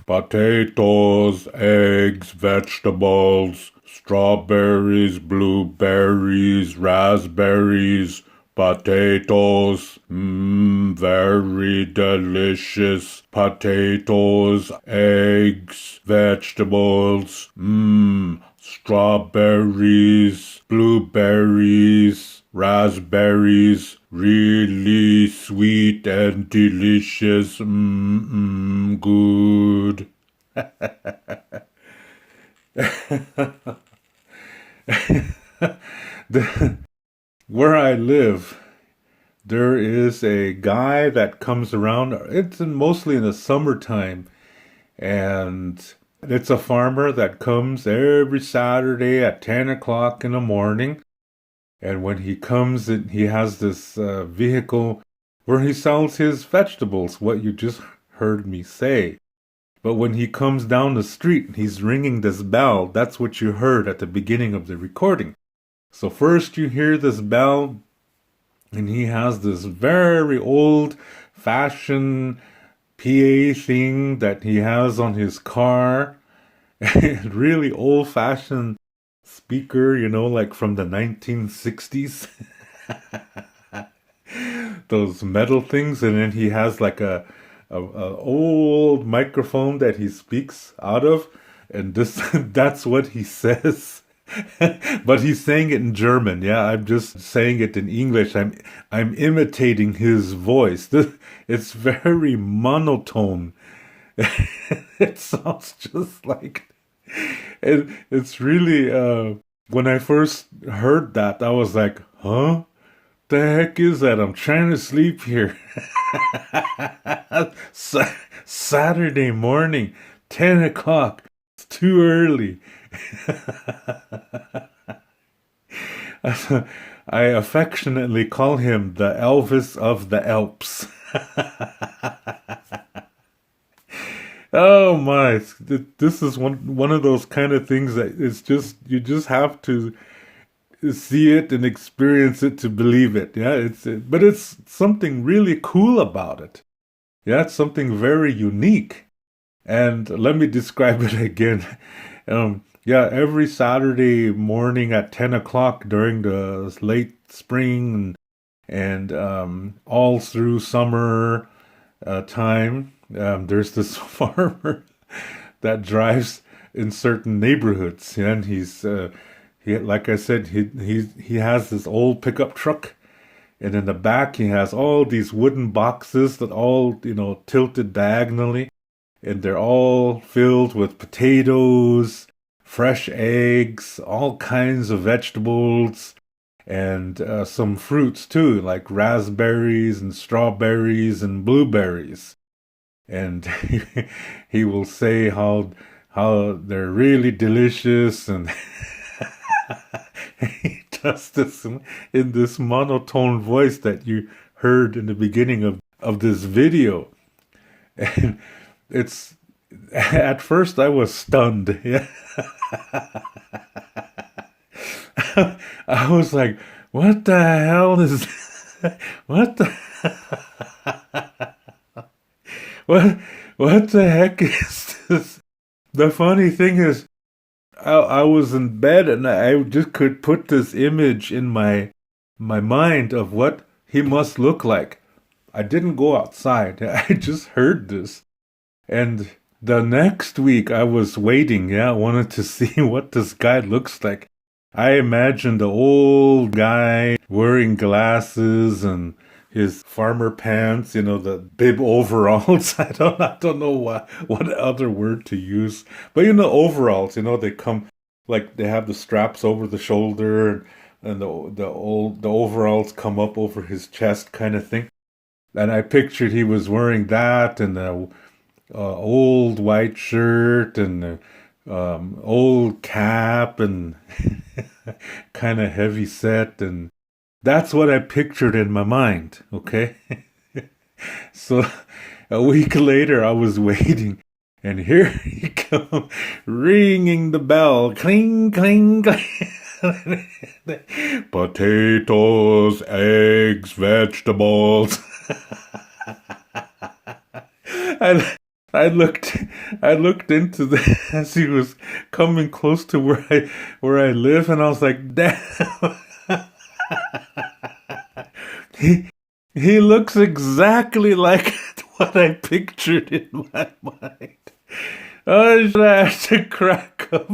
potatoes, eggs, vegetables, strawberries, blueberries, raspberries, potatoes, very delicious. Potatoes, eggs, vegetables, strawberries, blueberries, raspberries, really sweet and delicious. Good. Where I live, there is a guy that comes around. It's mostly in the summertime, and it's a farmer that comes every Saturday at 10 o'clock in the morning. And when he comes, he has this vehicle where he sells his vegetables, what you just heard me say. But when he comes down the street, he's ringing this bell. That's what you heard at the beginning of the recording. So first you hear this bell, and he has this very old-fashioned PA thing that he has on his car. Really old-fashioned speaker, like from the 1960s. Those metal things, and then he has like a old microphone that he speaks out of, and that's what he says. But he's saying it in German. Yeah, I'm just saying it in English. I'm imitating his voice. It's very monotone. It sounds just like it's really when I first heard that, I was like, huh? The heck is that? I'm trying to sleep here. Saturday morning, 10 o'clock. It's too early. I affectionately call him the Elvis of the Alps. Oh my, this is one of those kind of things that it's just, you just have to see it and experience it to believe it. Yeah, but it's something really cool about it. Yeah, it's something very unique. And let me describe it again. Yeah, every Saturday morning at 10 o'clock during the late spring and all through summer time, there's this farmer that drives in certain neighborhoods, and like I said, he has this old pickup truck, and in the back he has all these wooden boxes that all tilted diagonally, and they're all filled with potatoes, fresh eggs, all kinds of vegetables, and some fruits too, like raspberries and strawberries and blueberries. And he will say how they're really delicious, and he does this in this monotone voice that you heard in the beginning of this video. And it's, at first I was stunned. Yeah. I was like, what the hell is what the what the heck is this? The funny thing is, I was in bed and I just could put this image in my mind of what he must look like. I didn't go outside. I just heard this. And the next week I was waiting. Yeah, I wanted to see what this guy looks like. I imagined the old guy wearing glasses and his farmer pants, the bib overalls. I don't know what other word to use. But overalls, they come, like they have the straps over the shoulder, and the overalls come up over his chest kind of thing. And I pictured he was wearing that, and the old white shirt, and old cap, and kind of heavy set, and that's what I pictured in my mind, okay? So a week later, I was waiting, and here he comes, ringing the bell, cling, cling, cling. Potatoes, eggs, vegetables. I looked I looked into the as he was coming close to where I live, and I was like, damn. he he looks exactly like what I pictured in my mind. I had to crack up.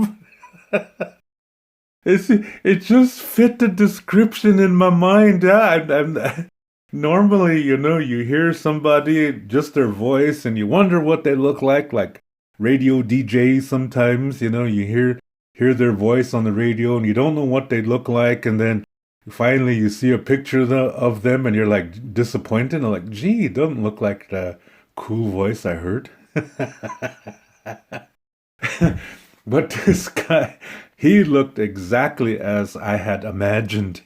It just fit the description in my mind. Yeah, normally, you hear somebody, just their voice, and you wonder what they look like radio DJs sometimes, you hear their voice on the radio and you don't know what they look like, and then finally you see a picture of them and you're like disappointed and like, gee, it doesn't look like the cool voice I heard. But this guy, he looked exactly as I had imagined.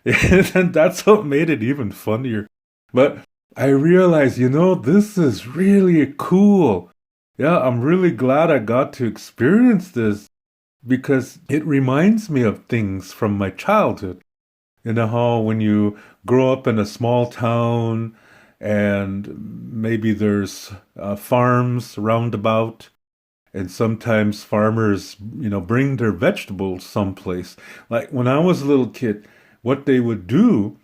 And that's what made it even funnier. But I realized, this is really cool. Yeah, I'm really glad I got to experience this because it reminds me of things from my childhood. You know how when you grow up in a small town and maybe there's farms roundabout, and sometimes farmers, bring their vegetables someplace. Like when I was a little kid, what they would do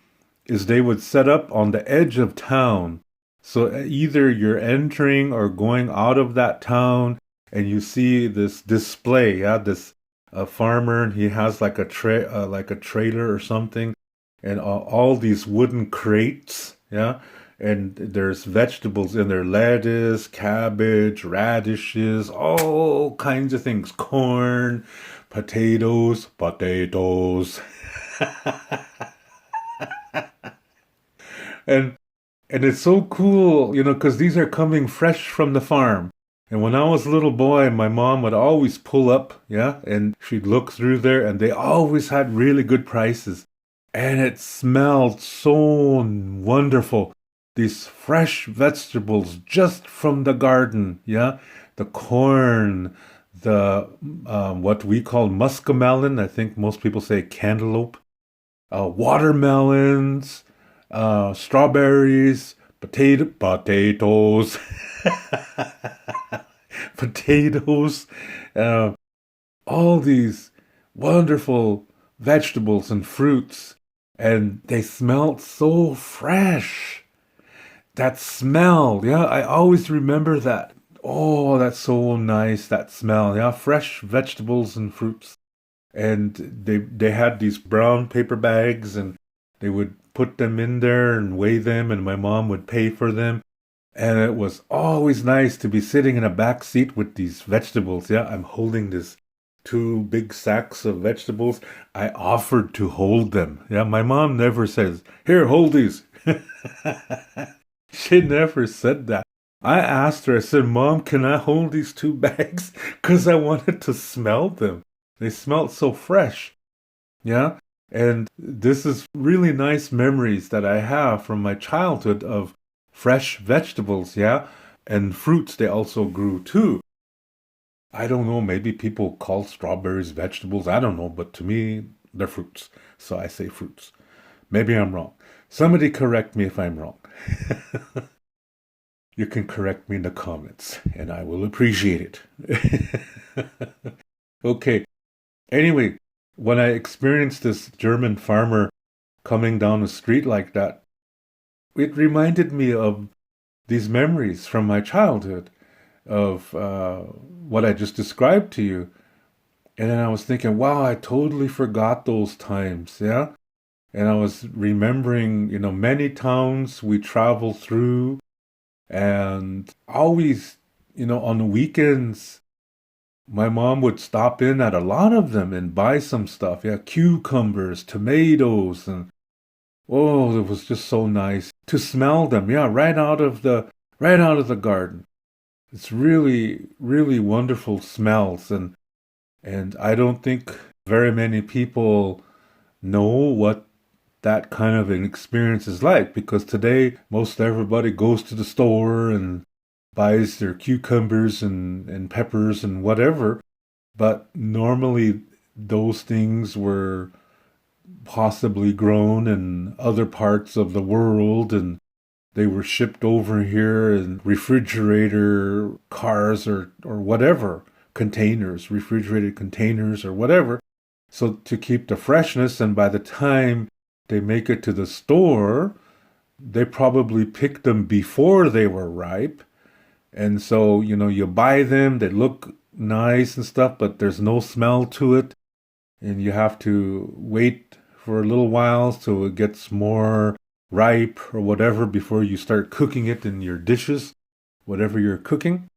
is they would set up on the edge of town. So either you're entering or going out of that town, and you see this display. Yeah, this farmer, and he has like a trailer or something, and all these wooden crates. Yeah, and there's vegetables in there: lettuce, cabbage, radishes, all kinds of things, corn, potatoes. and and it's so cool, because these are coming fresh from the farm. And when I was a little boy, my mom would always pull up, yeah, and she'd look through there, and they always had really good prices. And it smelled so wonderful. These fresh vegetables just from the garden, yeah, the corn, the what we call muskamelon. I think most people say cantaloupe, watermelons, strawberries, potatoes, potatoes, uh, all these wonderful vegetables and fruits, and they smelled so fresh. That smell, yeah, I always remember that. Oh, that's so nice, that smell, yeah, fresh vegetables and fruits. And they had these brown paper bags, and they would put them in there and weigh them, and my mom would pay for them. And it was always nice to be sitting in a back seat with these vegetables. Yeah, I'm holding this two big sacks of vegetables. I offered to hold them. Yeah, my mom never says, "Here, hold these." She never said that. I asked her, I said, "Mom, can I hold these two bags?" Because I wanted to smell them. They smelled so fresh. Yeah. And this is really nice memories that I have from my childhood of fresh vegetables. Yeah. And fruits, they also grew too. I don't know. Maybe people call strawberries vegetables. I don't know. But to me, they're fruits. So I say fruits. Maybe I'm wrong. Somebody correct me if I'm wrong. You can correct me in the comments, and I will appreciate it. Okay. Anyway, when I experienced this German farmer coming down the street like that, it reminded me of these memories from my childhood of what I just described to you. And then I was thinking, wow, I totally forgot those times. Yeah. And I was remembering, many towns we traveled through, and always, on the weekends, my mom would stop in at a lot of them and buy some stuff. Yeah, cucumbers, tomatoes, and oh, it was just so nice to smell them. Yeah, right out of the garden. It's really, really wonderful smells, and I don't think very many people know what that kind of an experience is like, because today most everybody goes to the store and buys their cucumbers and peppers and whatever. But normally those things were possibly grown in other parts of the world, and they were shipped over here in refrigerator cars or whatever, containers, refrigerated containers or whatever. So to keep the freshness, and by the time they make it to the store, they probably picked them before they were ripe. And so, you buy them, they look nice and stuff, but there's no smell to it. And you have to wait for a little while so it gets more ripe or whatever before you start cooking it in your dishes, whatever you're cooking.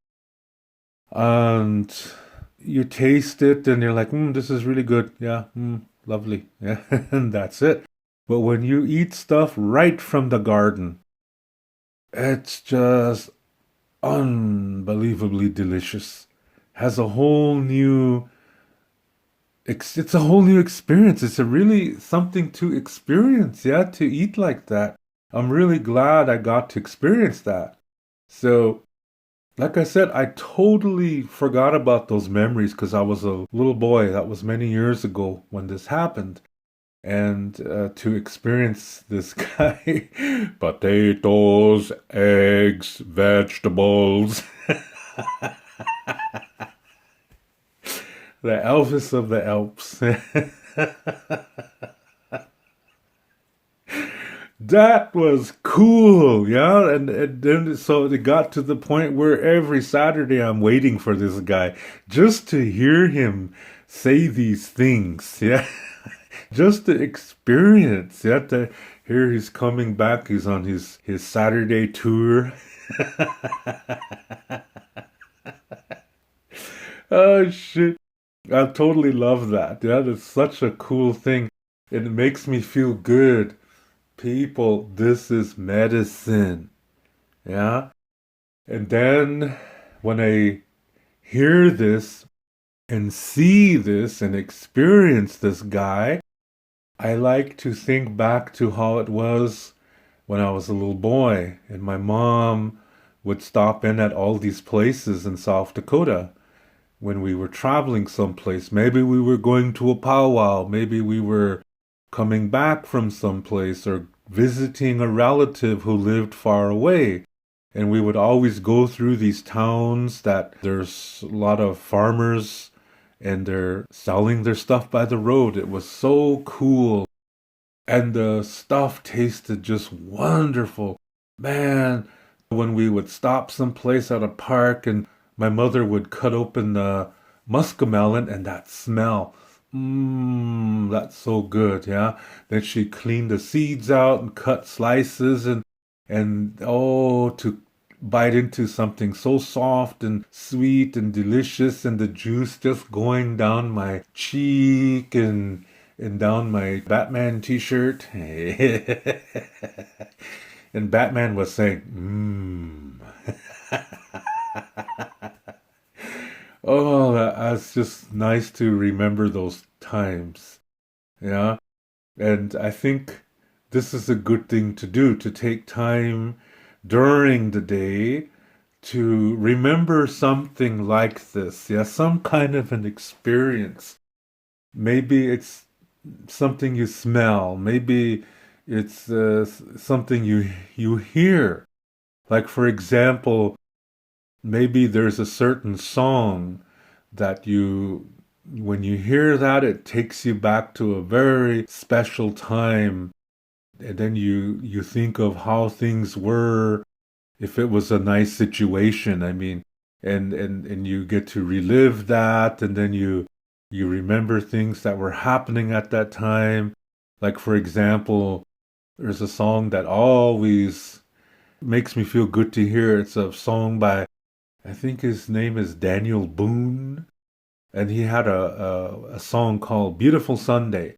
And you taste it and you're like, this is really good. Yeah, lovely. Yeah, and that's it. But when you eat stuff right from the garden, it's just unbelievably delicious. Has a whole new it's a whole new experience. It's a really something to experience, yeah, to eat like that. I'm really glad I got to experience that. So, like I said, I totally forgot about those memories because I was a little boy. That was many years ago when this happened. And to experience this guy, potatoes, eggs, vegetables, the Elvis of the Alps. That was cool, yeah. And then so it got to the point where every Saturday I'm waiting for this guy just to hear him say these things, yeah. Just to experience, yeah. To hear he's coming back, he's on his Saturday tour. Oh shit. I totally love that. Yeah, that's such a cool thing. It makes me feel good. People, this is medicine. Yeah. And then when I hear this and see this and experience this guy, I like to think back to how it was when I was a little boy and my mom would stop in at all these places in South Dakota when we were traveling someplace. Maybe we were going to a powwow, maybe we were coming back from someplace or visiting a relative who lived far away. And we would always go through these towns that there's a lot of farmers and they're selling their stuff by the road. It was so cool. And the stuff tasted just wonderful. Man, when we would stop someplace at a park and my mother would cut open the muskmelon and that smell. That's so good, yeah. Then she cleaned the seeds out and cut slices and oh, to bite into something so soft and sweet and delicious and the juice just going down my cheek and down my Batman t-shirt. And Batman was saying, Oh, that's just nice to remember those times. Yeah. And I think this is a good thing to do, to take time during the day to remember something like this. Yeah, some kind of an experience. Maybe it's something you smell. Maybe it's something you hear. Like, for example, maybe there's a certain song that when you hear that, it takes you back to a very special time. And then you think of how things were, if it was a nice situation. I mean, and you get to relive that, and then you remember things that were happening at that time. Like, for example, there's a song that always makes me feel good to hear. It's a song by, I think his name is Daniel Boone, and he had a song called Beautiful Sunday.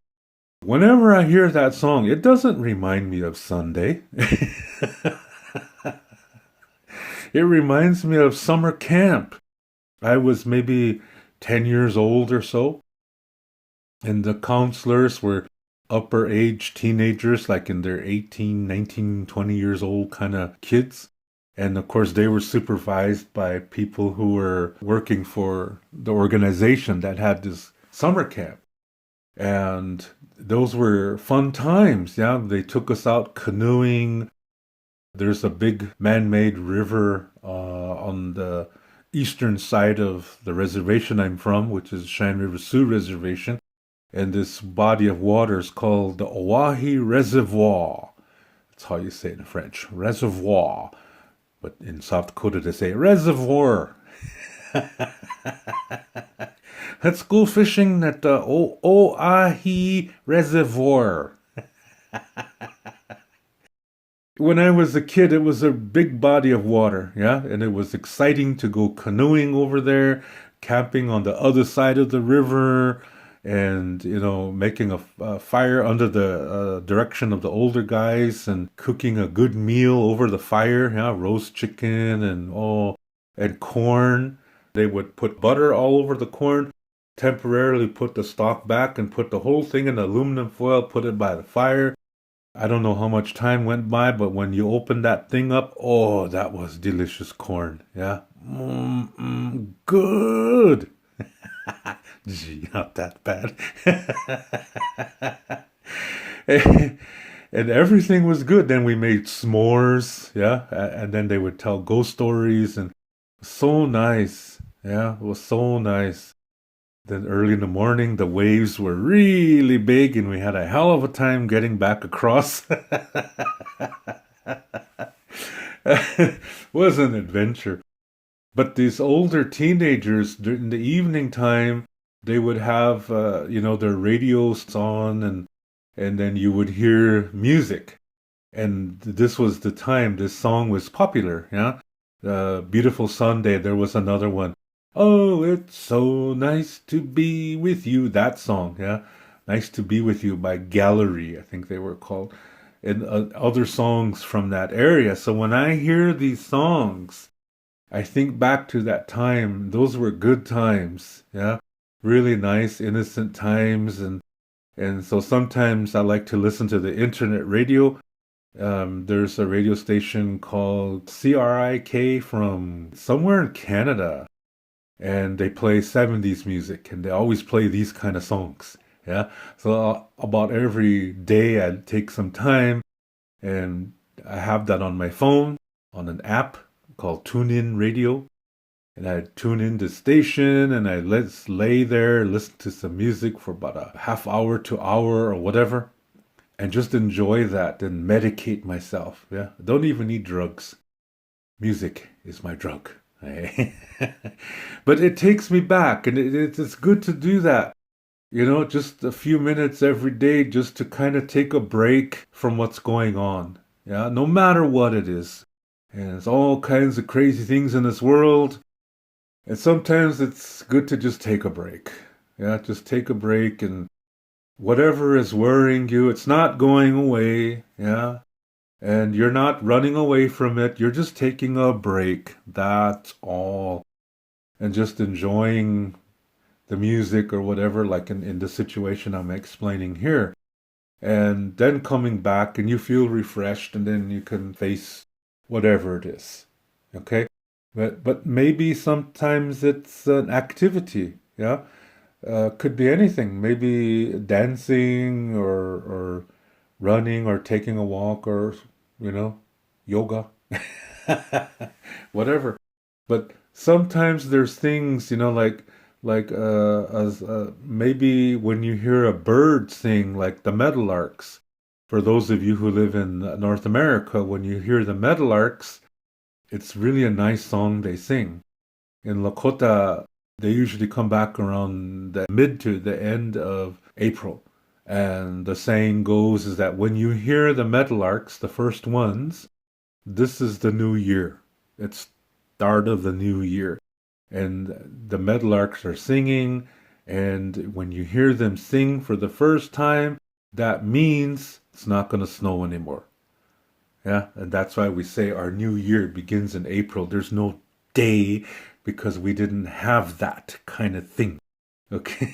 Whenever I hear that song, it doesn't remind me of Sunday. It reminds me of summer camp. I was maybe 10 years old or so, and the counselors were upper age teenagers, like in their 18, 19, 20 years old kind of kids. And of course, they were supervised by people who were working for the organization that had this summer camp. And those were fun times. Yeah, they took us out canoeing. There's a big man-made river on the eastern side of the reservation I'm from, which is Cheyenne River Sioux Reservation. And this body of water is called the Oahe Reservoir. That's how you say it in French, reservoir. But in South Dakota, they say reservoir. Let's go fishing at the Oahe Reservoir. When I was a kid, it was a big body of water, yeah? And it was exciting to go canoeing over there, camping on the other side of the river, and, making a fire under the direction of the older guys and cooking a good meal over the fire, yeah? Roast chicken and corn. They would put butter all over the corn, temporarily put the stalk back and put the whole thing in aluminum foil, put it by the fire. I don't know how much time went by, but when you opened that thing up, oh, that was delicious corn. Yeah. Good. Gee, not that bad. And everything was good. Then we made s'mores. Yeah. And then they would tell ghost stories, and so nice. Yeah. It was so nice. Then early in the morning, the waves were really big, and we had a hell of a time getting back across. It was an adventure. But these older teenagers, during the evening time, they would have, their radios on, and then you would hear music. And this was the time this song was popular, yeah? Beautiful Sunday, there was another one. Oh, it's so nice to be with you. That song, yeah. Nice to Be With You by Gallery, I think they were called. And other songs from that area. So when I hear these songs, I think back to that time. Those were good times, yeah. Really nice, innocent times. And so sometimes I like to listen to the internet radio. There's a radio station called CRIK from somewhere in Canada. And they play 70s music, and they always play these kind of songs. Yeah. So about every day I take some time, and I have that on my phone, on an app called TuneIn Radio. And I tune in the station, and I let's lay there, listen to some music for about a half hour to hour or whatever, and just enjoy that and medicate myself. Yeah. I don't even need drugs. Music is my drug. But it takes me back, and it's good to do that. Just a few minutes every day just to kind of take a break from what's going on. Yeah, no matter what it is. And there's all kinds of crazy things in this world. And sometimes it's good to just take a break. Yeah, just take a break, and whatever is worrying you, it's not going away. Yeah. And you're not running away from it. You're just taking a break. That's all. And just enjoying the music or whatever, like in the situation I'm explaining here. And then coming back, and you feel refreshed, and then you can face whatever it is. Okay? But maybe sometimes it's an activity. Yeah? Could be anything. Maybe dancing or running or taking a walk or, yoga, whatever. But sometimes there's things, maybe when you hear a bird sing, like the meadowlarks. For those of you who live in North America, when you hear the meadowlarks, it's really a nice song they sing. In Lakota, they usually come back around the mid to the end of April. And the saying goes is that when you hear the meadowlarks, the first ones, this is the new year. It's start of the new year. And the meadowlarks are singing, and when you hear them sing for the first time, that means it's not going to snow anymore. Yeah, and that's why we say our new year begins in April. There's no day because we didn't have that kind of thing. Okay.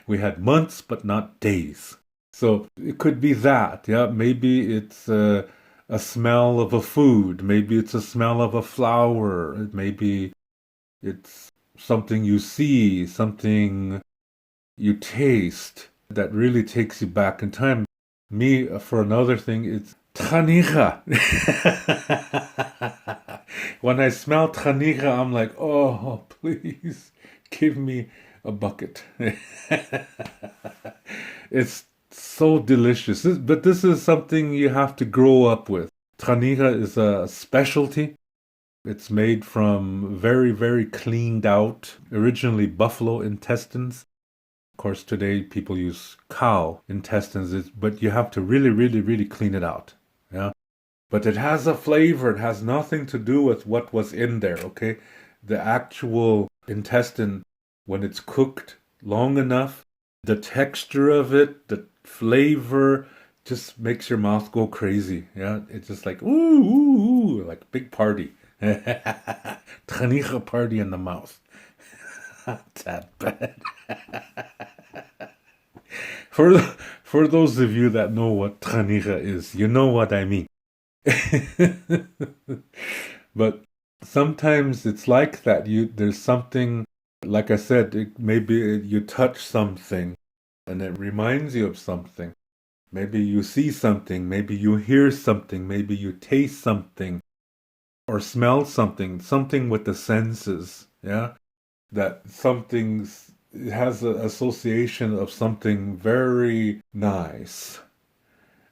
We had months, but not days. So it could be that. Yeah. Maybe it's a smell of a food. Maybe it's a smell of a flower. Maybe it's something you see, something you taste that really takes you back in time. Me, for another thing, it's Traniga. When I smell traniga, I'm like, oh, please give me a bucket. It's so delicious. But this is something you have to grow up with. Traniga is a specialty. It's made from very, very cleaned out, originally buffalo intestines. Of course, today people use cow intestines, but you have to really, really, really clean it out. Yeah. But it has a flavor. It has nothing to do with what was in there, okay? The actual intestine, when it's cooked long enough, the texture of it, the flavor just makes your mouth go crazy. Yeah. It's just like, ooh, ooh, ooh, like big party. Traniga party in the mouth. Not that bad. For for those of you that know what traniga is, you know what I mean. But sometimes it's like that. There's something, like I said, maybe you touch something and it reminds you of something. Maybe you see something, maybe you hear something, maybe you taste something or smell something, something with the senses, yeah? That something has an association of something very nice.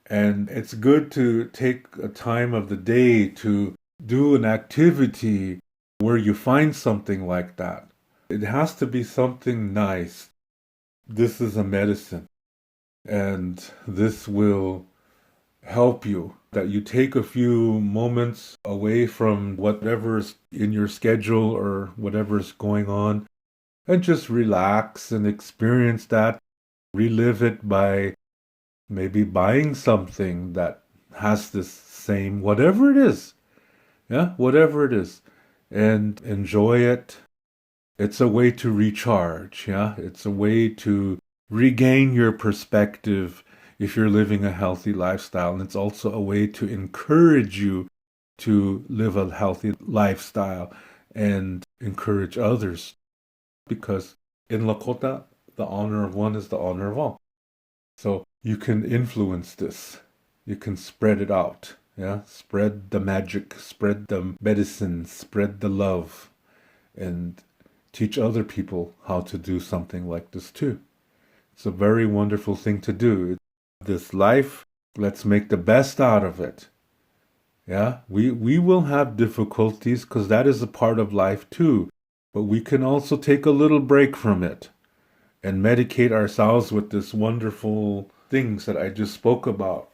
And it's good to take a time of the day to do an activity where you find something like that. It has to be something nice. This is a medicine, and this will help you. That you take a few moments away from whatever's in your schedule or whatever's going on and just relax and experience that. Relive it by maybe buying something that has this same, whatever it is. Yeah, whatever it is. And enjoy it. It's a way to recharge. Yeah, it's a way to regain your perspective if you're living a healthy lifestyle. And it's also a way to encourage you to live a healthy lifestyle and encourage others. Because in Lakota, the honor of one is the honor of all. So you can influence this. You can spread it out. Yeah, spread the magic, spread the medicine, spread the love, and teach other people how to do something like this too. It's a very wonderful thing to do. This life, let's make the best out of it. Yeah, we will have difficulties because that is a part of life too. But we can also take a little break from it and medicate ourselves with this wonderful things that I just spoke about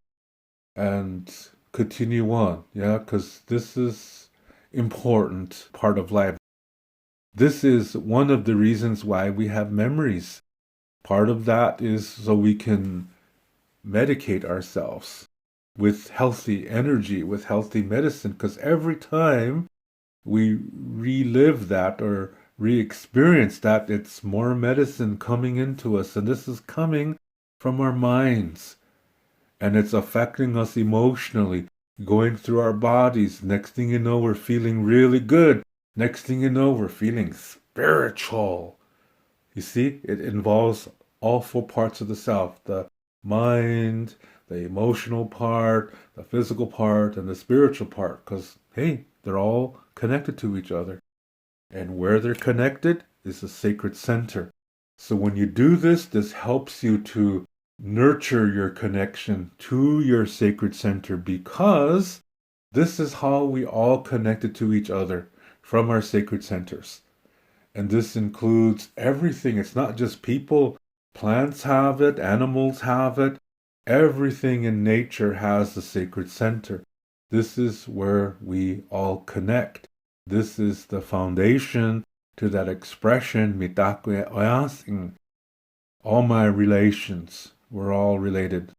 and continue on. Yeah, because this is important part of life. This is one of the reasons why we have memories. Part of that is so we can medicate ourselves with healthy energy, with healthy medicine, because every time we relive that or re-experience that, it's more medicine coming into us, and this is coming from our minds, and it's affecting us emotionally, going through our bodies. Next thing you know, we're feeling really good. Next thing you know, we're feeling spiritual. You see, it involves all four parts of the self: the mind, the emotional part, the physical part, and the spiritual part, because, hey, they're all connected to each other. And where they're connected is the sacred center. So when you do this, this helps you to nurture your connection to your sacred center, because this is how we all connected to each other from our sacred centers. And this includes everything. It's not just people. Plants have it, animals have it. Everything in nature has the sacred center. This is where we all connect. This is the foundation to that expression, Mitakuyepi. All my relations, we're all related.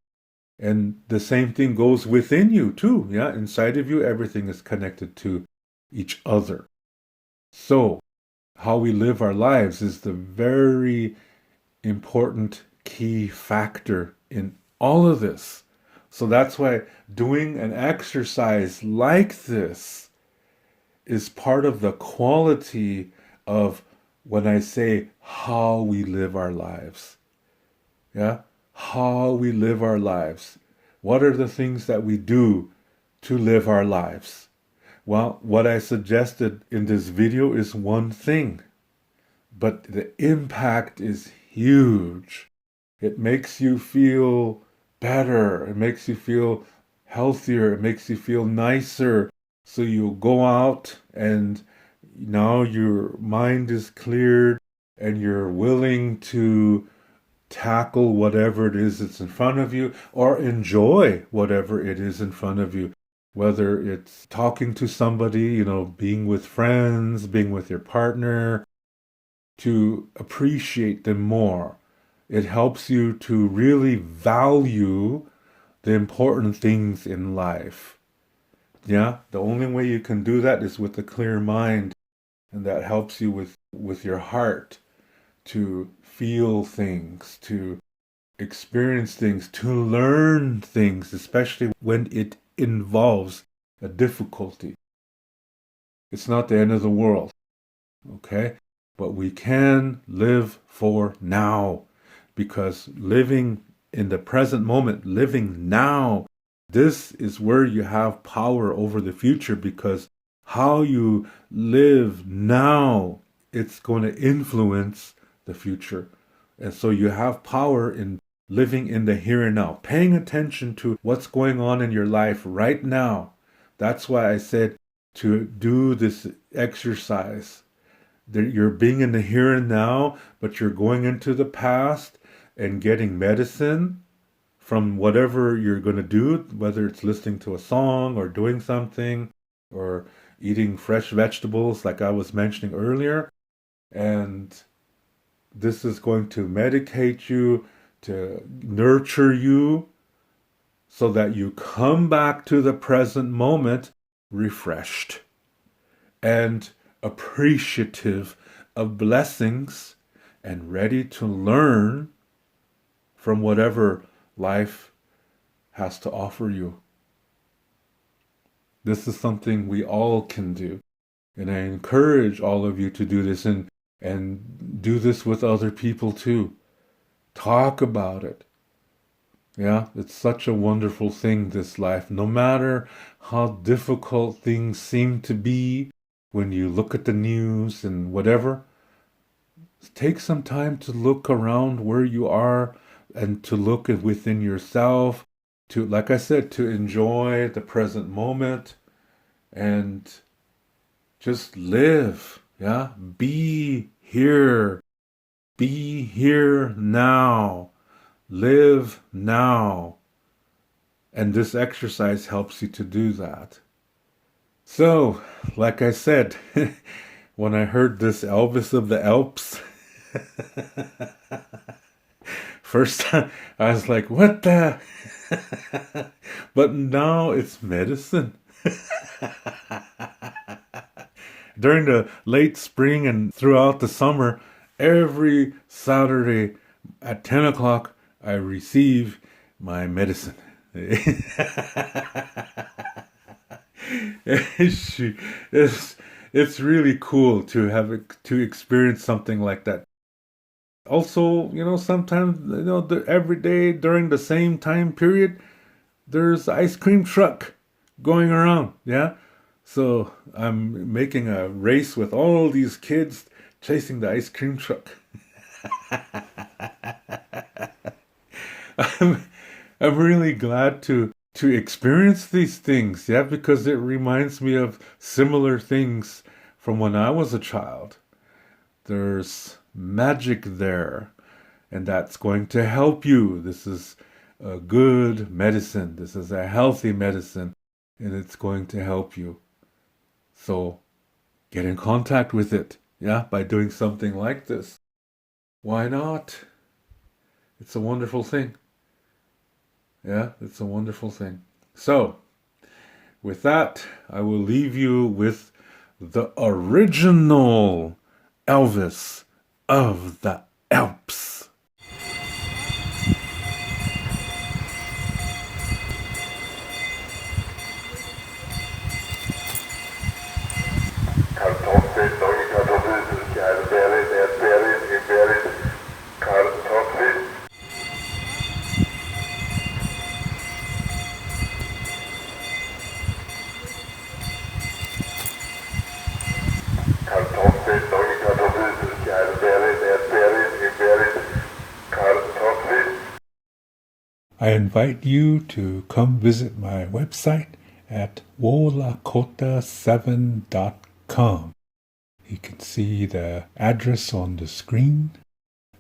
And the same thing goes within you too. Yeah, inside of you, everything is connected to each other. So, how we live our lives is the very important key factor in all of this. So that's why doing an exercise like this is part of the quality of when I say how we live our lives. Yeah? How we live our lives. What are the things that we do to live our lives? Well, what I suggested in this video is one thing, but the impact is huge. It makes you feel better. It makes you feel healthier. It makes you feel nicer. So you go out and now your mind is cleared and you're willing to tackle whatever it is that's in front of you or enjoy whatever it is in front of you. Whether it's talking to somebody, being with friends, being with your partner, to appreciate them more. It helps you to really value the important things in life. Yeah, the only way you can do that is with a clear mind, and that helps you with your heart to feel things, to experience things, to learn things, especially when it involves a difficulty. It's not the end of the world, okay? But we can live for now, because living in the present moment, living now, this is where you have power over the future, because how you live now, it's going to influence the future. And so you have power in living in the here and now, paying attention to what's going on in your life right now. That's why I said to do this exercise. You're being in the here and now, but you're going into the past and getting medicine from whatever you're going to do, whether it's listening to a song or doing something or eating fresh vegetables like I was mentioning earlier. And this is going to medicate you, to nurture you, so that you come back to the present moment refreshed and appreciative of blessings and ready to learn from whatever life has to offer you. This is something we all can do. And I encourage all of you to do this and do this with other people too. Talk about it. Yeah, it's such a wonderful thing, this life. No matter how difficult things seem to be when you look at the news and whatever, take some time to look around where you are and to look within yourself, to, like I said, to enjoy the present moment and just live. Yeah, be here. Be here now. Live now. And this exercise helps you to do that. So, like I said, when I heard this Elvis of the Alps, first time I was like, what the? But now it's medicine. During the late spring and throughout the summer, every Saturday at 10 o'clock, I receive my medicine. It's really cool to experience something like that. Also, sometimes, every day during the same time period, there's ice cream truck going around, yeah? So I'm making a race with all these kids chasing the ice cream truck. I'm really glad to experience these things, yeah, because it reminds me of similar things from when I was a child. There's magic there, and that's going to help you. This is a good medicine. This is a healthy medicine, and it's going to help you. So get in contact with it, yeah, by doing something like this. Why not? It's a wonderful thing. Yeah, it's a wonderful thing. So, with that, I will leave you with the original Elvis of the Alps. I invite you to come visit my website at wolakota7.com. You can see the address on the screen,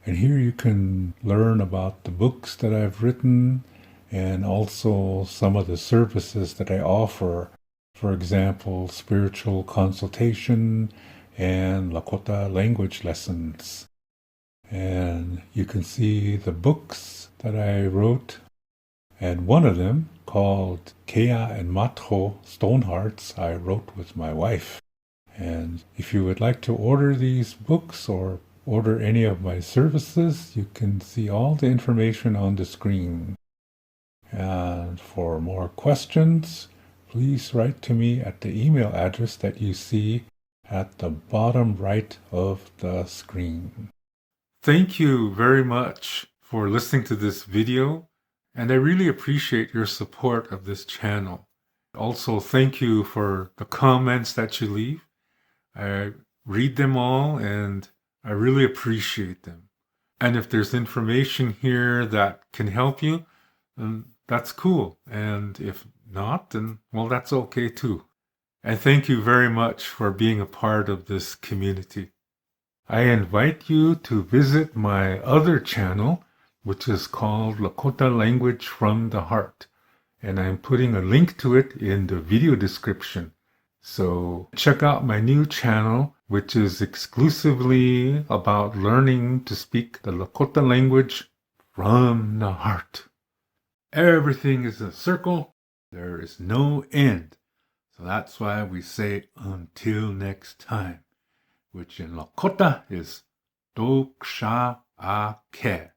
and here you can learn about the books that I've written and also some of the services that I offer. For example, spiritual consultation and Lakota language lessons. And you can see the books that I wrote, and one of them, called Keya Mato Stonehearts, I wrote with my wife. And if you would like to order these books or order any of my services, you can see all the information on the screen. And for more questions, please write to me at the email address that you see at the bottom right of the screen. Thank you very much for listening to this video, and I really appreciate your support of this channel. Also, thank you for the comments that you leave. I read them all, and I really appreciate them. And if there's information here that can help you, then that's cool. And if not, then, well, that's okay too. And thank you very much for being a part of this community. I invite you to visit my other channel, which is called Lakota Language from the Heart. And I'm putting a link to it in the video description. So check out my new channel, which is exclusively about learning to speak the Lakota language from the heart. Everything is a circle. There is no end. So that's why we say until next time, which in Lakota is Doksha Ake.